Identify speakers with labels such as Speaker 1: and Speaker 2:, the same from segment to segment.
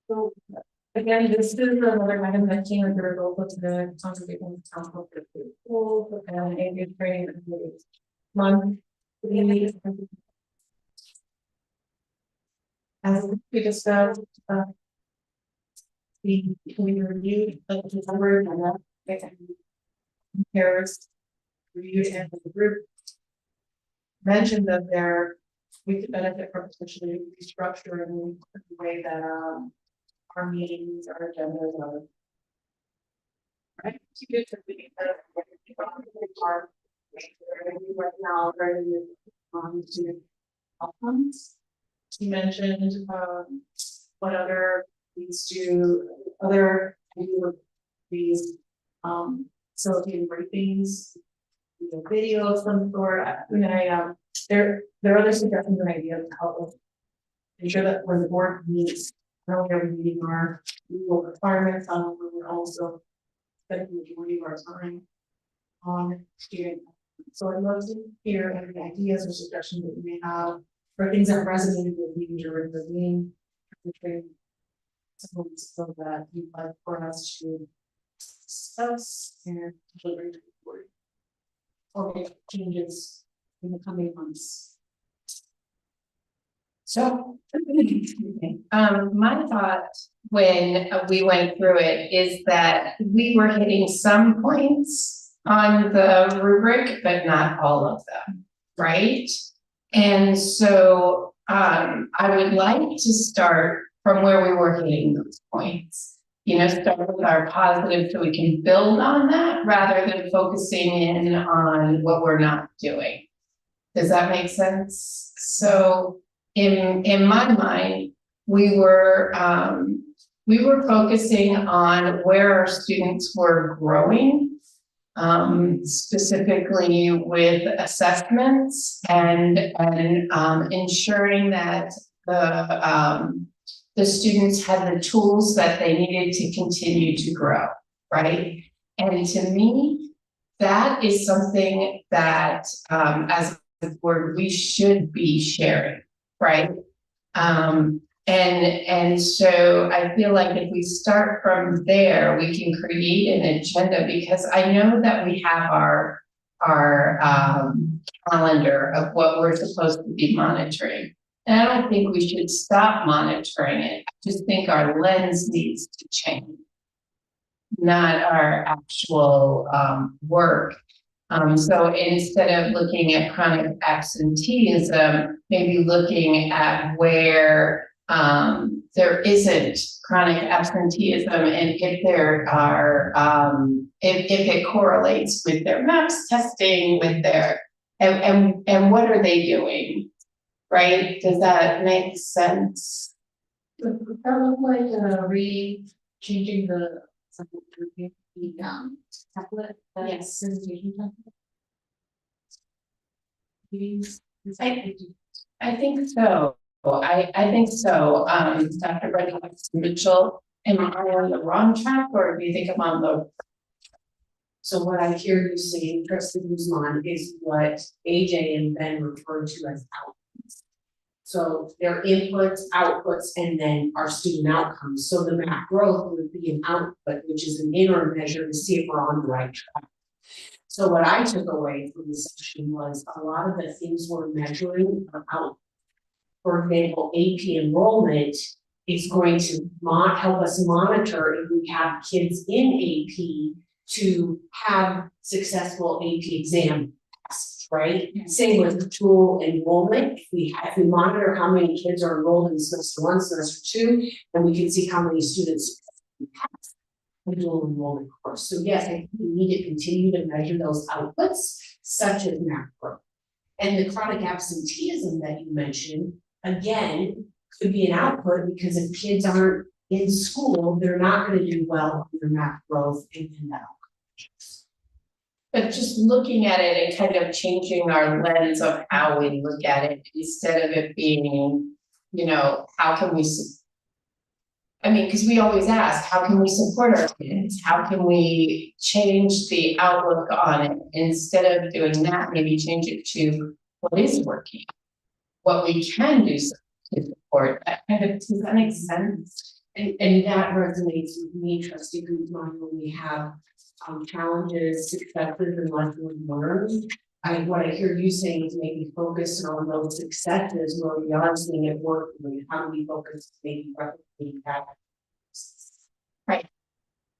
Speaker 1: So again, this is another item that came as a result of the conservation council for the schools and a training month. As we discussed, we reviewed the number and compares reviewed and the group mentioned that we could benefit from potentially restructuring the way that our meetings, our agendas are. Right, to get to the our right now, to outcomes. You mentioned what other needs to other these facilitating briefings, video of some sort. There are other suggestions and ideas how to ensure that when the board meets, not only are we meeting our legal requirements, we're also spending the majority of our time on student. So I'd love to hear any ideas or suggestions that you may have for things that resonated with you during the meeting, so that you'd like for us to discuss and deliver to the board or make changes in the coming months.
Speaker 2: So, my thought when we went through it is that we were hitting some points on the rubric, but not all of them, right? And so, I would like to start from where we were hitting those points. Start with our positive so we can build on that rather than focusing in on what we're not doing. Does that make sense? So in my mind, we were focusing on where our students were growing, specifically with assessments and ensuring that the students had the tools that they needed to continue to grow, right? And to me, that is something that as a board we should be sharing, right? And so I feel like if we start from there, we can create an agenda, because I know that we have our calendar of what we're supposed to be monitoring. And I don't think we should stop monitoring it. I just think our lens needs to change, not our actual work. So instead of looking at chronic absenteeism, maybe looking at where there isn't chronic absenteeism, and if there are, if it correlates with their MAPS testing, with their, and what are they doing, right? Does that make sense?
Speaker 1: That look like changing the template.
Speaker 2: Yes.
Speaker 1: Presentation template.
Speaker 2: I think so. I think so. Dr. Brenda Mitchell, am I on the wrong track, or do you think I'm on the?
Speaker 3: So what I hear you saying, Trustee Guzman, is what AJ and Ben referred to as outputs. So their inputs, outputs, and then our student outcomes. So the MAP growth would be an output, which is an interim measure to see if we're on the right track. So what I took away from the session was a lot of the things we're measuring are out. For example, AP enrollment is going to help us monitor if we have kids in AP to have successful AP exam passes, right? Mm-hmm. Same with dual enrollment. If we monitor how many kids are enrolled in semester 1, semester 2, then we can see how many students pass the dual enrollment course. So yes, I think we need to continue to measure those outputs, such as MAP growth. And the chronic absenteeism that you mentioned, again, could be an output, because if kids aren't in school, they're not going to do well on their MAP growth and that.
Speaker 2: But just looking at it and kind of changing our lens of how we look at it, instead of it being, how can we, because we always ask, how can we support our kids? How can we change the outlook on it? Instead of doing that, maybe change it to what is working, what we can do to support that. Does that make sense?
Speaker 3: And that resonates with me, trustee Guzman, when we have challenges, successes, and lessons learned. What I hear you saying is maybe focus on those successes where we are seeing it work, and how do we focus maybe replicate that.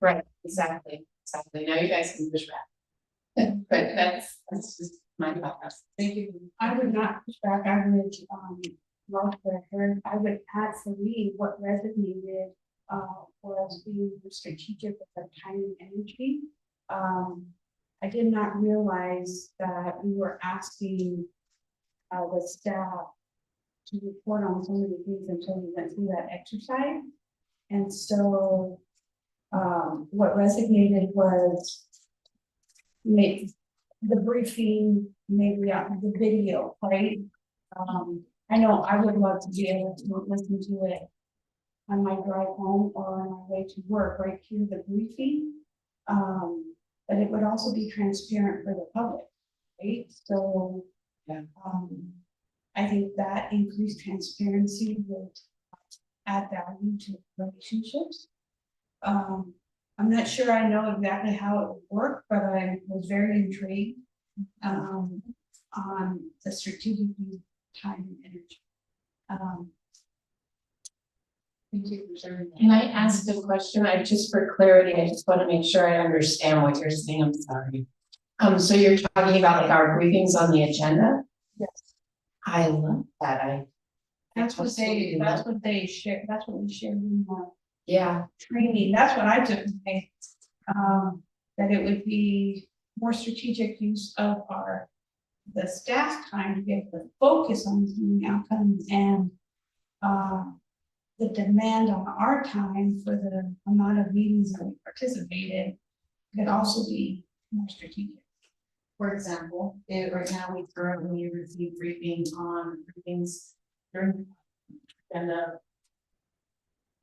Speaker 2: Right, exactly. Now you guys can push back. But that's just my thoughts.
Speaker 1: Thank you.
Speaker 4: I would not push back, I would, love what I heard, I would add for me what resonated, was being strategic with our time and energy. I did not realize that we were asking, the staff to report on so many things until we went through that exercise. And so, what resonated was make the briefing, maybe the video, right? I know I would love to be able to listen to it on my drive home or on my way to work, right, hear the briefing. But it would also be transparent for the public, right? So,
Speaker 1: Yeah.
Speaker 4: I think that increased transparency would add value to relationships. I'm not sure I know exactly how it would work, but I was very intrigued on the strategic use of time and energy.
Speaker 1: Thank you for sharing that.
Speaker 2: Can I ask a question? Just for clarity, I just want to make sure I understand what you're saying. I'm sorry. So you're talking about like our briefings on the agenda?
Speaker 4: Yes.
Speaker 2: I love that.
Speaker 4: That's what they share, that's what we shared in the
Speaker 2: Yeah,
Speaker 4: training, that's what I took away. That it would be more strategic use of the staff time to be able to focus on the outcomes and, the demand on our time for the amount of meetings that we participated could also be more strategic.
Speaker 1: For example, right now we currently receive briefings on briefings during the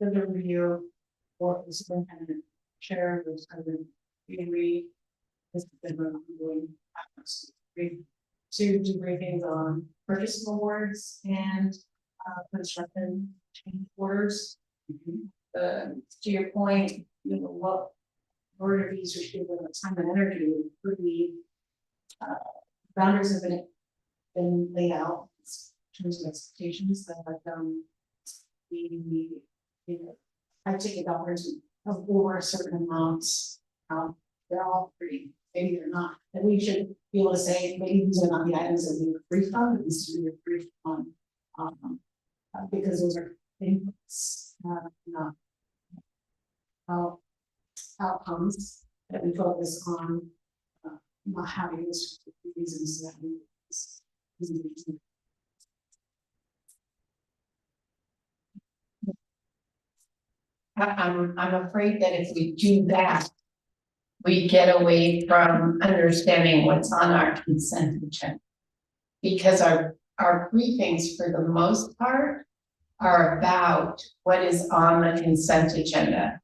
Speaker 1: review or the superintendent chair, who's kind of read. This has been ongoing to do briefings on purchase awards and construction change orders. To your point, what order of these are given time and energy would be boundaries have been laid out in terms of expectations that I take it dollars of over a certain amounts. They're all pretty, maybe they're not, and we should be able to say, maybe these are not the items that we were briefed on, but these are briefed on. Because those are inputs, not outcomes that we focus on, not having this reasons that we.
Speaker 2: I'm afraid that if we do that, we get away from understanding what's on our consent agenda. Because our briefings, for the most part, are about what is on the consent agenda.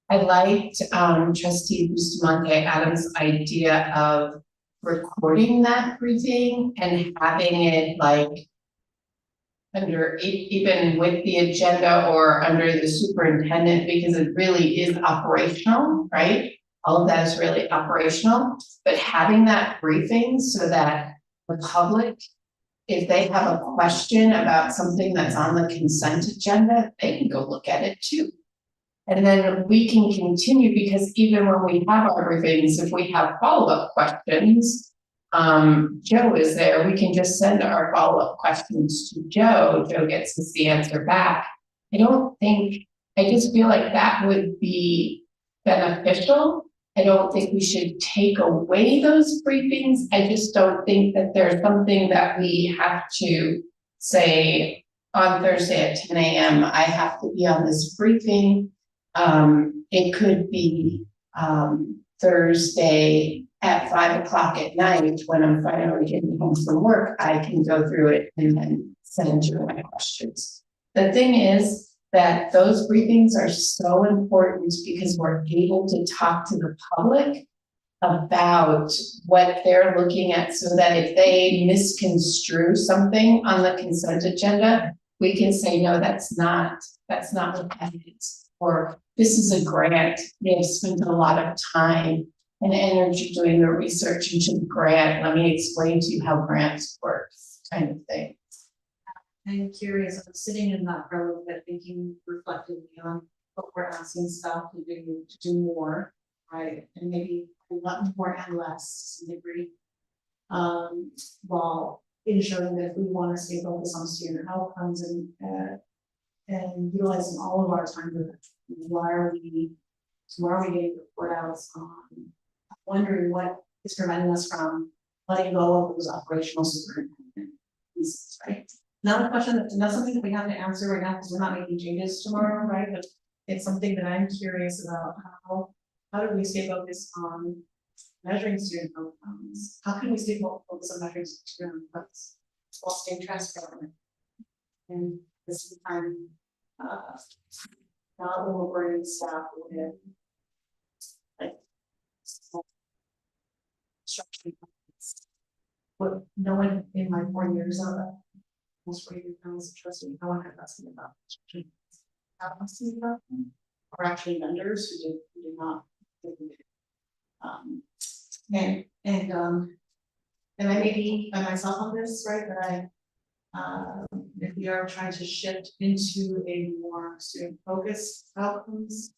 Speaker 2: I liked Trustee Bustamante Adams' idea of recording that briefing and having it like under, even with the agenda or under the superintendent, because it really is operational, right? All of that is really operational, but having that briefing so that the public, if they have a question about something that's on the consent agenda, they can go look at it too. And then we can continue, because even when we have our briefings, if we have follow-up questions, Joe is there, we can just send our follow-up questions to Joe. Joe gets us the answer back. I just feel like that would be beneficial. I don't think we should take away those briefings. I just don't think that there's something that we have to say on Thursday at 10 a.m. I have to be on this briefing. It could be Thursday at 5 o'clock at night when I'm finally getting home from work. I can go through it and then send you my questions. The thing is that those briefings are so important because we're able to talk to the public about what they're looking at, so that if they misconstrue something on the consent agenda, we can say, no, that's not what that is. Or this is a grant, they've spent a lot of time and energy doing the research into the grant, let me explain to you how grants work, kind of thing.
Speaker 1: I'm curious, I'm sitting in that for a little bit, thinking reflectively on what we're asking staff to do more, right? And maybe a lot more and less to some degree. While ensuring that if we want to stay focused on student outcomes and utilizing all of our time with it, why are we getting report outs on wondering what is preventing us from letting go of those operational superintendent pieces, right? Not a question, not something that we have to answer right now because we're not making changes tomorrow, right? But it's something that I'm curious about. How do we stay focused on measuring student outcomes? How can we stay focused on measuring student outcomes while staying transparent? And this time, not overburdening staff with like structuring. What no one in my 4 years of almost 4 years as a trustee, no one had asked me about structuring. Asked me about them, or actually vendors who did not. And I may be by myself on this, right? But if we are trying to shift into a more student focused outcomes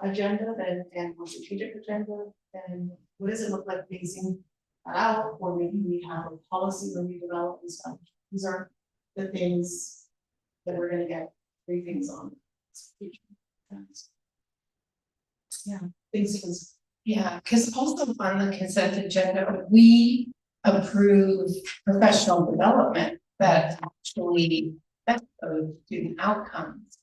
Speaker 1: agenda and more strategic agenda, then what does it look like phasing that out? Or maybe we have a policy when we develop and stuff. These are the things that we're going to get briefings on. Yeah, things.
Speaker 2: Yeah, because also on the consent agenda, we approve professional development that actually affects those student outcomes.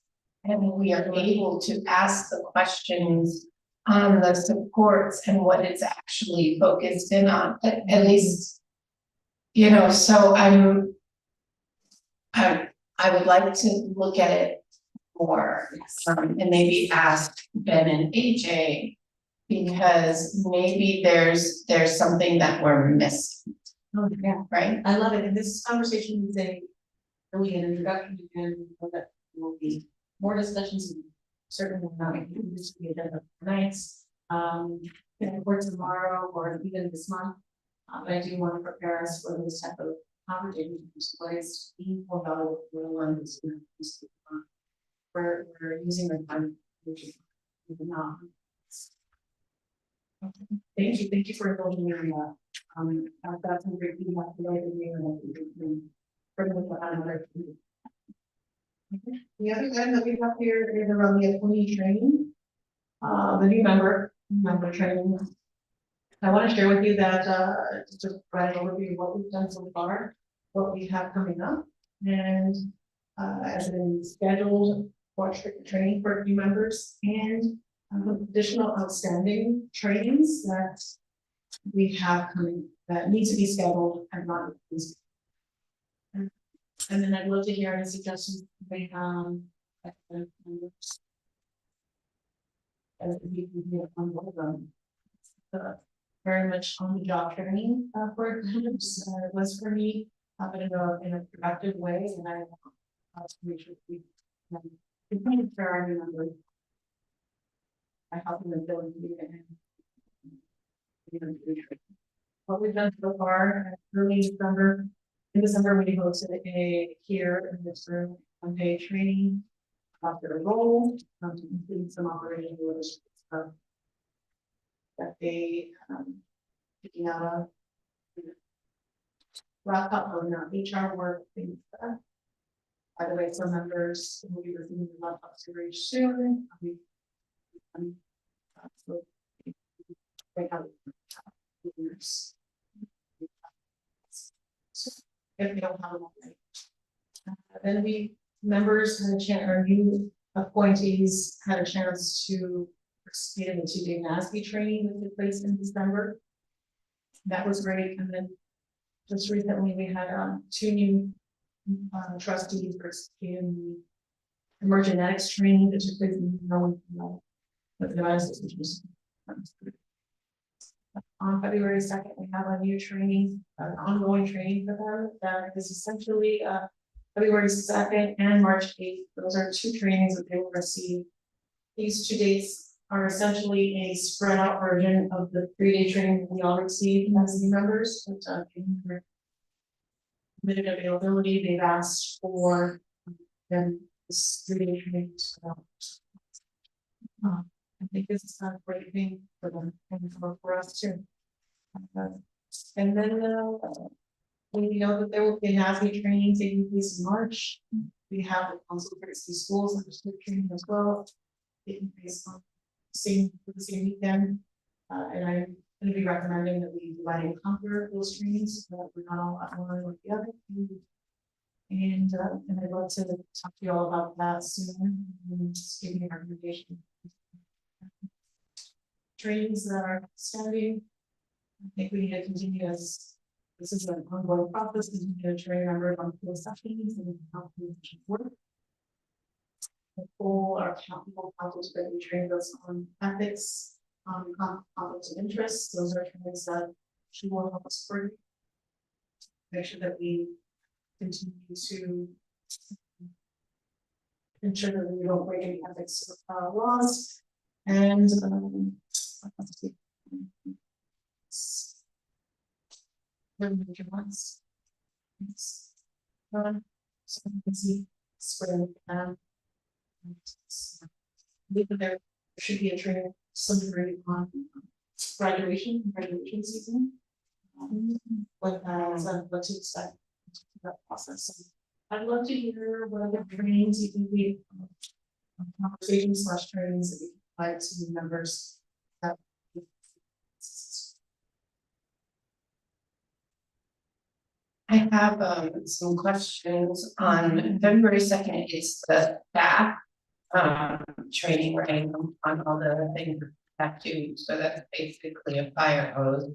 Speaker 2: And we are able to ask the questions on the supports and what it's actually focused in on, at least, you know, so I would like to look at it more, and maybe ask Ben and AJ, because maybe there's something that we're missing,
Speaker 1: Oh, yeah,
Speaker 2: right?
Speaker 1: I love it. And this conversation is really an introduction, and that there will be more discussions. Certainly not included this the agenda tonight, or tomorrow, or even this month. But I do want to prepare us for this type of conversations, ways to be more valuable for the ones we're using the time. Not. Thank you for indulging me on that. I've got some great feedback today that we bring with another. The other item that we have here is around the appointee training. The new member training. I want to share with you that just to provide an overview of what we've done so far, what we have coming up, and as in scheduled training for new members and additional outstanding trainings that we have coming that need to be scheduled and not. And then I'd love to hear any suggestions they as we can be on board them. Very much on the job training for it was for me, but in a productive way, and I to make sure we continue for our new members. I help them build what we've done so far early December. In December, we hosted a here in this room one-day training about their role, to complete some operational leadership stuff that they picking out of wrap up on HR work things. By the way, some members will be receiving the laptop very soon. So they have years. If they don't have them already. Then we members had a chance, our new appointees had a chance to participate in the 2-day NASB training that took place in December. That was great. And then just recently we had 2 new trustees participate in the emergenetics training that took place in with the devices, which was on February 2nd. We have a new training, an ongoing training for them that is essentially February 2nd and March 8th. Those are 2 trainings that they will receive. These 2 dates are essentially a spread out version of the 3-day training we all received as new members. But, in their limited availability, they've asked for them this 3-day training. So, I think this is a great thing for them and for us too. And then we know that there will be NASB training taking place in March. We have the Council of Trustees Schools understood training as well, taking place on the same weekend. And I'm going to be recommending that we divide and conquer those trainings so that we're not all at one or the other. And I'd love to talk to you all about that soon and just give you a recommendation. Trainings that are standing. I think we need to continue as this is an ongoing process, continue to train members on field sessions and how to work. The goal, our council is going to be trained us on ethics, on conflicts of interest. Those are trainings that she will help us through. Make sure that we continue to ensure that we don't break any ethics laws. And major ones. So you can see square. There should be a training some degree on graduation season. What to expect that process. So I'd love to hear what other trainings you think we conversations / trainings that you provide to members.
Speaker 2: I have some questions on February 2nd. It's the staff training, right, on all the things that have to, so that's basically a fire hose.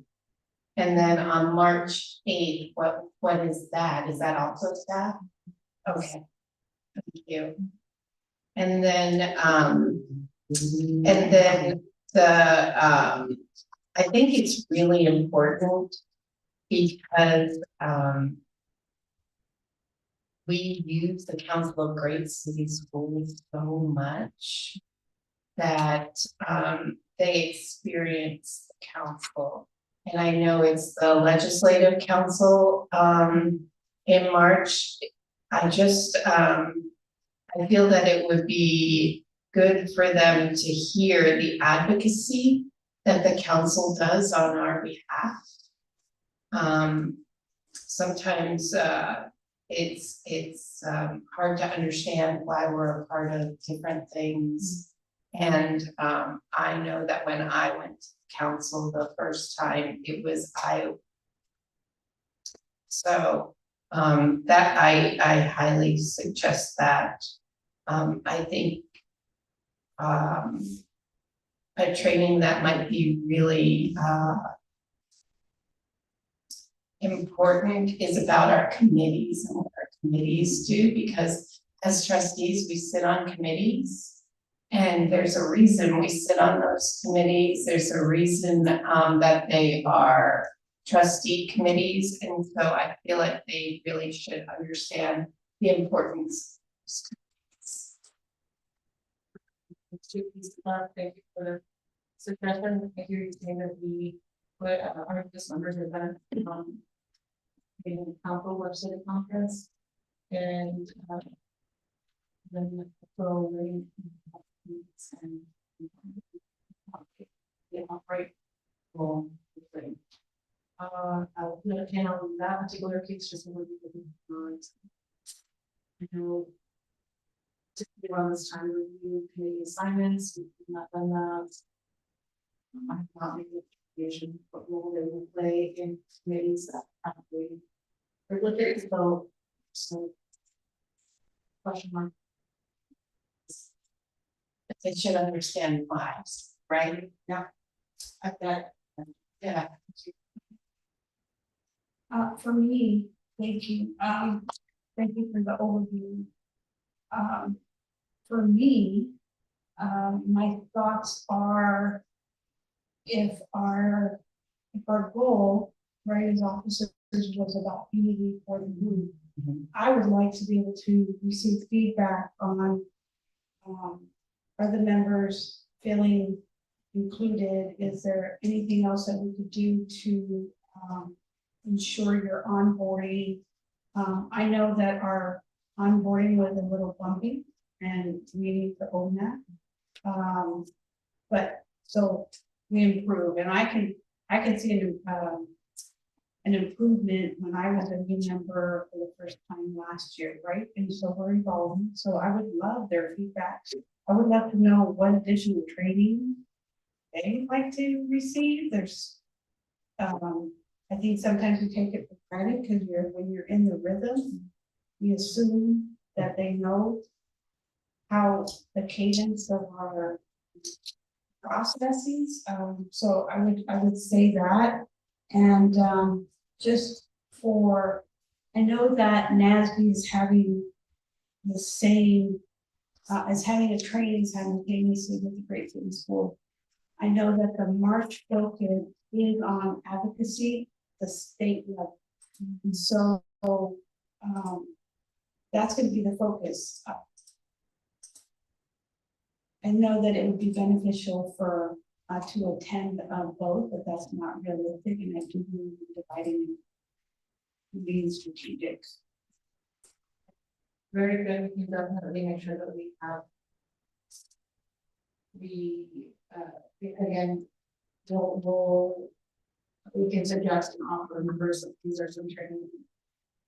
Speaker 2: And then on March 8th, what is that? Is that also staff? Okay, thank you. And then the I think it's really important because we use the Council of Great City Schools so much that they experience the council. And I know it's the Legislative Council in March. I just I feel that it would be good for them to hear the advocacy that the council does on our behalf. Sometimes it's hard to understand why we're a part of different things. And I know that when I went to council the first time, it was so that I highly suggest that. I think a training that might be really important is about our committees and what our committees do, because as trustees we sit on committees and there's a reason we sit on those committees. There's a reason that they are trustee committees, and so I feel like they really should understand the importance of
Speaker 1: Thank you for the suggestion. I hear you saying that we put our members event in council website conference and then and operate. I'll put a panel on that particular case just so I know typically around this time review committee assignments, we've not done that. I have not made a what role they will play in committees that probably regulatory so question mark.
Speaker 2: They should understand why, right?
Speaker 1: Yeah. I bet.
Speaker 2: Yeah.
Speaker 4: For me, thank you. Thank you for the overview. For me, my thoughts are if our goal, right, as officers was about unity for the group, I would like to be able to receive feedback on, are the members feeling included? Is there anything else that we could do to, ensure your onboarding? I know that our onboarding was a little bumpy and we need to own that. But so we improve, and I can see an improvement when I was a new member for the first time last year, right? And so we're evolving, so I would love their feedback. I would love to know what additional training they'd like to receive. There's, I think sometimes we take it for granted because when you're in the rhythm, you assume that they know how the cadence of our processes. So I would say that, and just for, I know that NASB is having the same, as having a training simultaneously with the Great City School. I know that the March focus is on advocacy, the state level. And so, that's going to be the focus. I know that it would be beneficial for, to attend both, but that's not realistic, and I do believe in dividing and being strategic.
Speaker 1: Very good, we can definitely make sure that we have. Again, we can suggest and offer members that these are some training.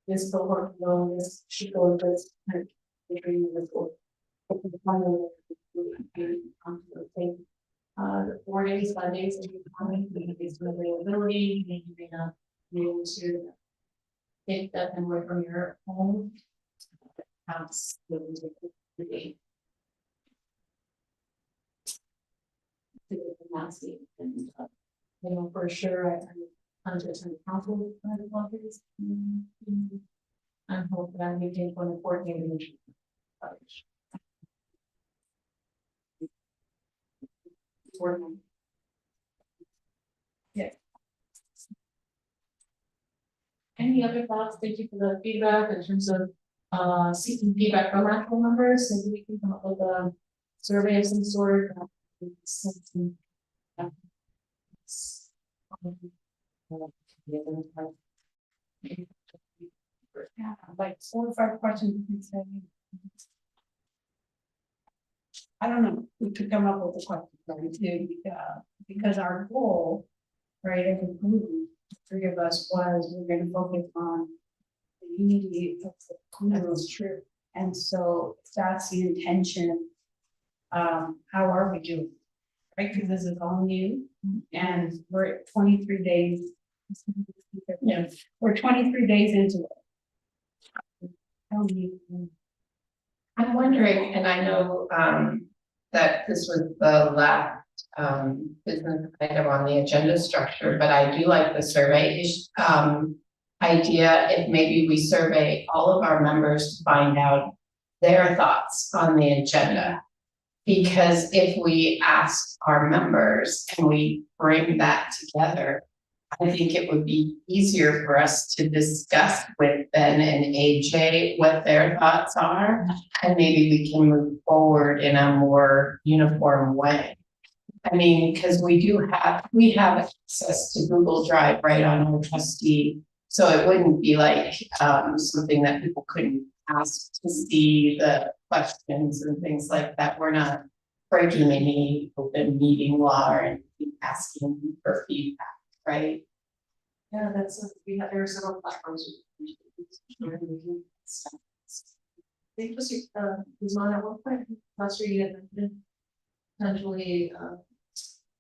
Speaker 1: This cohort will, this should go with this, and the training this will. The 4 days, 5 days, and based on availability, you may not be able to take that and work from your home. House. And you know, for sure, I understand the council. I'm hoping that we can on the 14th. Yeah. Any other thoughts? Thank you for the feedback in terms of seeking feedback from actual members. Maybe we can come up with a survey of some sort.
Speaker 4: Yeah, like 4 or 5 questions you can say. I don't know, we could come up with a question, right, too, because our goal, right, as a group, the 3 of us, was we're gonna focus on the unity of the community. That's true. And so if that's the intention, how are we doing? Right, because this is all new, and we're at 23 days. Yeah, we're 23 days into it.
Speaker 2: I'm wondering, and I know that this was the last business item on the agenda structure, but I do like the survey idea. If maybe we survey all of our members to find out their thoughts on the agenda. Because if we ask our members and we bring that together, I think it would be easier for us to discuss with Ben and AJ what their thoughts are, and maybe we can move forward in a more uniform way. I mean, because we have access to Google Drive right on our trustee, so it wouldn't be like something that people couldn't ask to see the questions and things like that. We're not breaking any open meeting law or asking for feedback, right?
Speaker 1: Yeah, there are several platforms. I think was on at one point last year you had mentioned potentially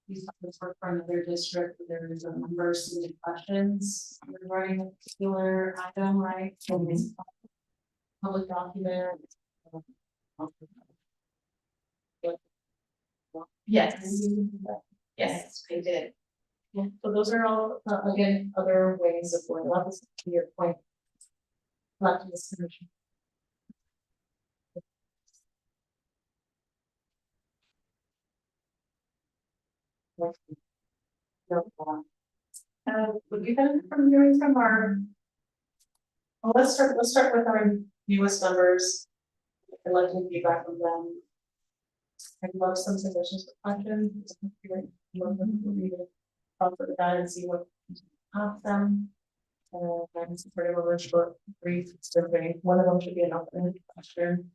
Speaker 1: these work for another district, there is a number of submitted questions regarding a particular item, right? Public document. Yes. Yes, they did. Yeah, so those are all, again, other ways of going about this, to your point. Left to this solution. Would you benefit from hearing from our Well, let's start with our newest members. I'd like to feedback from them. I'd love some suggestions for questions. Love them to read it, talk with that and see what ask them. And some sort of a short, brief survey. One of them should be an open question.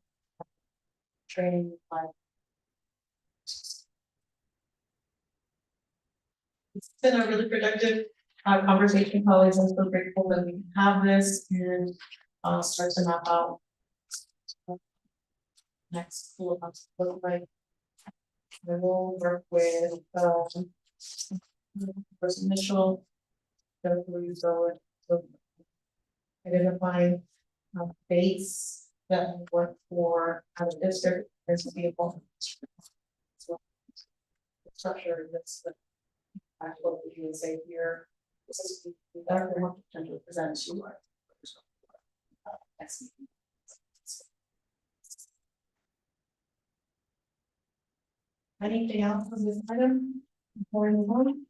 Speaker 1: Training, like. It's been a really productive conversation, colleagues. I'm so grateful that we can have this and start to map out next school months look like. I will work with first initial. Go through so identifying dates that work for out of district as a vehicle. So the structure that's the what we can say here. This is better than what potentially present to you. Anything else on this item before we move on?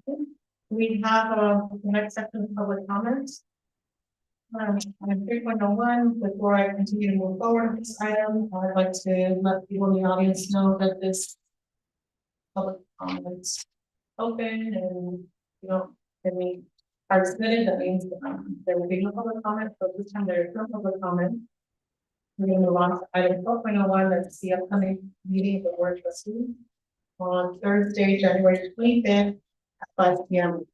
Speaker 1: Okay. We have the next section of public comments. On 3.01, before I continue to move forward with this item, I'd like to let people in the audience know that this public comments open and any are submitted. That means there will be no public comment, but this time there is no public comment. We're going to move on to item 4.01, that's the upcoming meeting of the board of trustees on Thursday, January 25th at 5 p.m.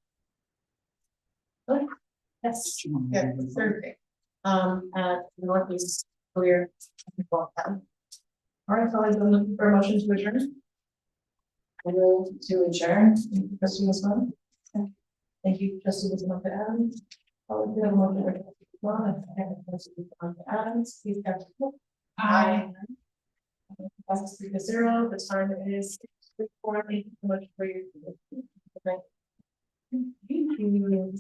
Speaker 1: Yes, yeah, it's Thursday. At Northeast Career. All right, so I'm looking for a motion to adjourn. I move to adjourn. Thank you, Trustee Wisman. Thank you, Trustee Wisman to Adams. I'll do a motion to Adams. Please have to look. Aye. Passes 3-0. The time is 3:04. Thank you so much for your. Thank you.